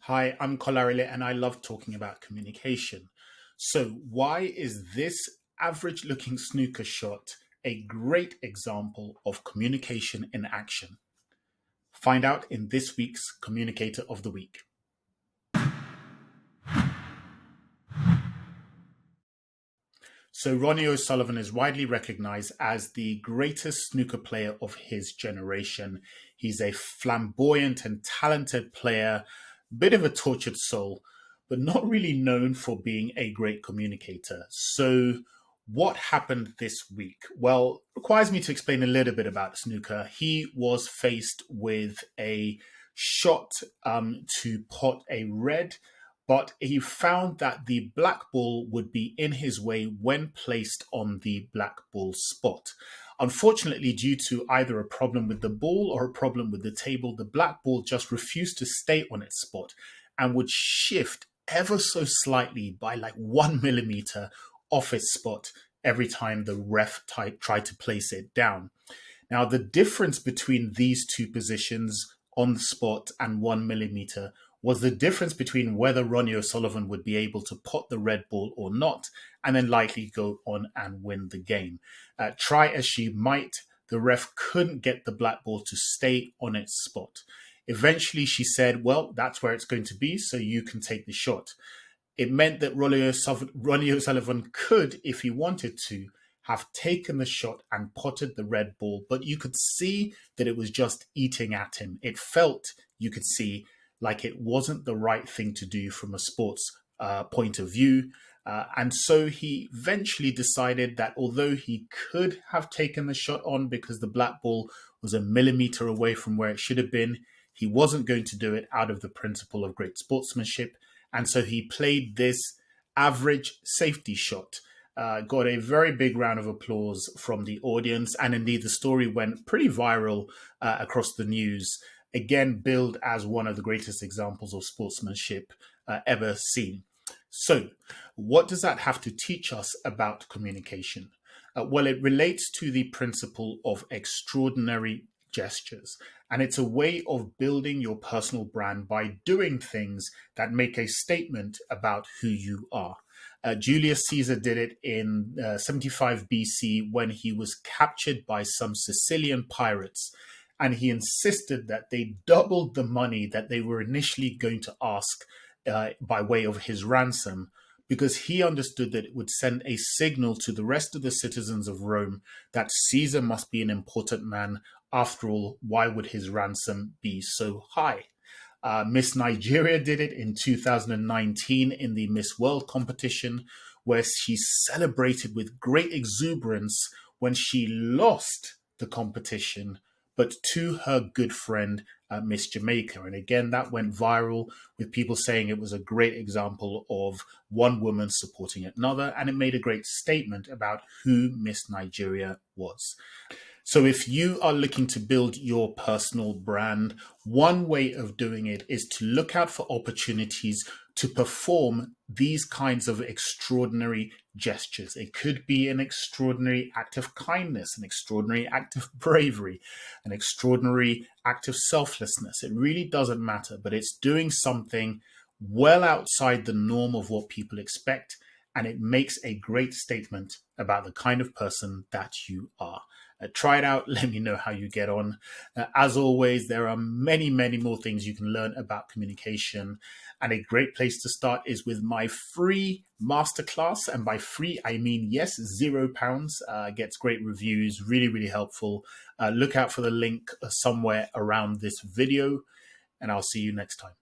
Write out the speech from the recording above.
Hi, I'm Kolarile and I love talking about communication. So, why is this average looking snooker shot a great example of communication in action? Find out in this week's Communicator of the Week. So, Ronnie O'Sullivan is widely recognized as the greatest snooker player of his generation. He's a flamboyant and talented player, bit of a tortured soul, but not really known for being a great communicator. So, what happened this week? Well, requires me to explain a little bit about snooker. He was faced with a shot to pot a red, but he found that the black ball would be in his way when placed on the black ball spot. Unfortunately, due to either a problem with the ball or a problem with the table, the black ball just refused to stay on its spot and would shift ever so slightly by like 1 millimeter off its spot every time the ref tried to place it down. Now, the difference between these two positions on the spot and 1 millimeter was the difference between whether Ronnie O'Sullivan would be able to pot the red ball or not, and then likely go on and win the game. Try as she might, the ref couldn't get the black ball to stay on its spot. Eventually, she said, well, that's where it's going to be, so you can take the shot. It meant that Ronnie O'Sullivan could, if he wanted to, have taken the shot and potted the red ball, but you could see that it was just eating at him. It felt, you could see, like it wasn't the right thing to do from a sports point of view. And so he eventually decided that although he could have taken the shot on because the black ball was 1 millimeter away from where it should have been, he wasn't going to do it out of the principle of great sportsmanship. And so he played this average safety shot. Got a very big round of applause from the audience. And indeed, the story went pretty viral across the news. Again, billed as one of the greatest examples of sportsmanship ever seen. So, what does that have to teach us about communication? Well, it relates to the principle of extraordinary gestures. And it's a way of building your personal brand by doing things that make a statement about who you are. Julius Caesar did it in 75 BC when he was captured by some Sicilian pirates. And he insisted that they doubled the money that they were initially going to ask by way of his ransom, because he understood that it would send a signal to the rest of the citizens of Rome that Caesar must be an important man. After all, why would his ransom be so high? Miss Nigeria did it in 2019 in the Miss World competition, where she celebrated with great exuberance when she lost the competition, but to her good friend, Miss Jamaica. And again, that went viral with people saying it was a great example of one woman supporting another, and it made a great statement about who Miss Nigeria was. So if you are looking to build your personal brand, one way of doing it is to look out for opportunities to perform these kinds of extraordinary gestures. It could be an extraordinary act of kindness, an extraordinary act of bravery, an extraordinary act of selflessness. It really doesn't matter, but it's doing something well outside the norm of what people expect, and it makes a great statement about the kind of person that you are. Try it out. Let me know how you get on. As always, there are many, many more things you can learn about communication. And a great place to start is with my free masterclass. And by free, I mean, yes, £0. Gets great reviews, really, really helpful. Look out for the link somewhere around this video, and I'll see you next time.